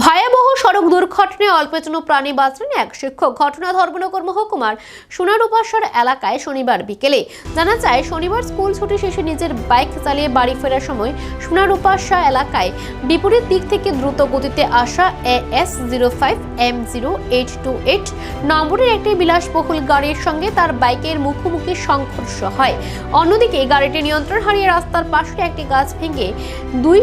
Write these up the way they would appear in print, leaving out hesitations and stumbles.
ভয়াবহ সড়ক দুর্ঘটনায় অল্পজন প্রাণী বাঁচলেন এক শিক্ষক। ঘটনা ধর্মনগর মহকুমার সোনারুপাশার এলাকায় শনিবার বিকেলে। জানা যায়, শনিবার স্কুল ছুটি শেষে নিজের বাইক চালিয়ে বাড়ি ফেরার সময় সোনারুপাশা এলাকায় বিপরীত দিক থেকে দ্রুত গতিতে আসা AS05M0828 নম্বরের একটি বিলাসবহুল গাড়ির সঙ্গে তার বাইকের মুখোমুখি সংঘর্ষ হয়। অন্যদিকে গাড়িটি নিয়ন্ত্রণ হারিয়ে রাস্তার পাশে একটি গাছ ভেঙে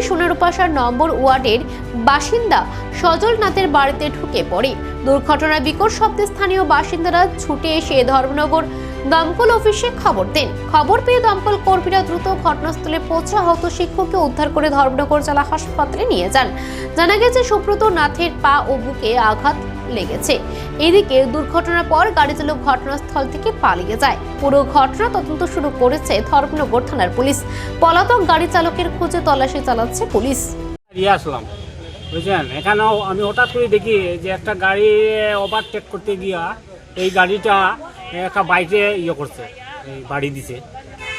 সোনারুপাশার নম্বর ওয়ার্ডের বাসিন্দা সজল নাথের বাড়িতে ঢুকে পড়ে। দুর্ঘটনার বিকট শব্দে স্থানীয় বাসিন্দারা ছুটে এসে ধর্মনগর দমকল অফিসে খবর দেন। খবর পেয়ে দমকল কর্মীরা দ্রুত ঘটনাস্থলে পৌঁছে আহত শিক্ষককে উদ্ধার করে ধর্মনগর জেলা হাসপাতালে নিয়ে যান। জানা গেছে, সুব্রত নাথের পা ও বুকে আঘাত লেগেছে। এদিকে দুর্ঘটনার পর গাড়ি চালক ঘটনাস্থল থেকে পালিয়ে যায়। পুরো ঘটনা তদন্ত শুরু করেছে ধর্মনগর থানার পুলিশ। পলাতক গাড়ি চালকের খোঁজে তল্লাশি চালাচ্ছে পুলিশ। আসলাম বুঝছেন, এখানেও আমি হঠাৎ করে দেখি যে একটা গাড়ি ওভারটেক করতে গিয়া এই গাড়িটা একটা বাইকে করছে, এই বাড়ি দিছে।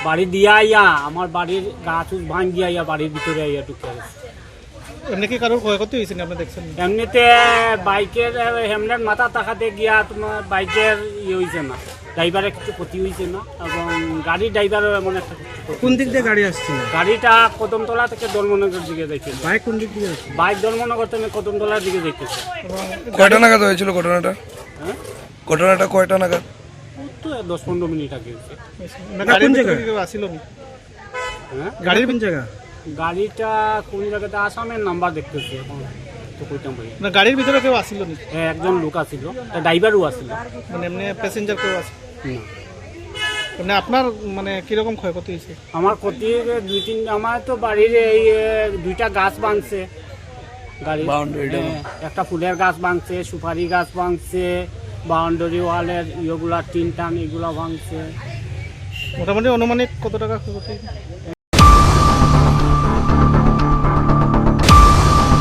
বাড়ি দিয়া আমার বাড়ির গাছ ভাঙ গিয়া বাড়ির ভিতরে ঢুকে গেছে। এমনি কি কারোর ক্ষয়ক্ষতি হয়েছে আপনি দেখছেন? এমনিতে বাইকের হেমলেট মাথা তাকাতে গিয়া তোমার বাইকের হয়েছে না, ড্রাইভারের কিছু ক্ষতি হয়েছে না, এবং গাড়ির ড্রাইভারও এমন একটা কোন দিক দিয়ে গাড়ি আসছে? গাড়িটা কদমতলা থেকে ধর্মনগর দিকে যাইতেছে। বাইক কোন দিক দিয়ে আসছে? বাইক ধর্মনগর থেকে কদমতলার দিকে যাইতেছে। কয়টা নাগাদ হয়েছিল ঘটনাটা? হ্যাঁ, ঘটনাটা কয়টা নাগাদ? 10-15 মিনিট আগে হয়েছে। গাড়ির জায়গা আসছিল? হ্যাঁ, গাড়ির কোন জায়গা? গাড়িটা কোন জায়গাতে আসামের নাম্বার দেখতেছি এখন তো কইতাম ভাই। না, গাড়ির ভিতরে কেউ আসছিল না? হ্যাঁ, একজন লোক আছিল, ড্রাইভারও আছিল। মানে এমনি প্যাসেঞ্জার কেউ আছে না, মানে আপনার মানে কিরকম ক্ষয়ক্ষতি হয়েছে? আমার ক্ষতি 2-3, আমার তো বাড়ির এই 2টা গাছ ভাঙছে গাড়ি। একটা ফুলের গাছ ভাঙছে, সুপারি গাছ ভাঙছে, বাউন্ডারি ওয়ালের ইয়েগুলা টিন টান এগুলো ভাঙছে। মোটামুটি অনুমানিক কত টাকা ক্ষয়ক্ষতি?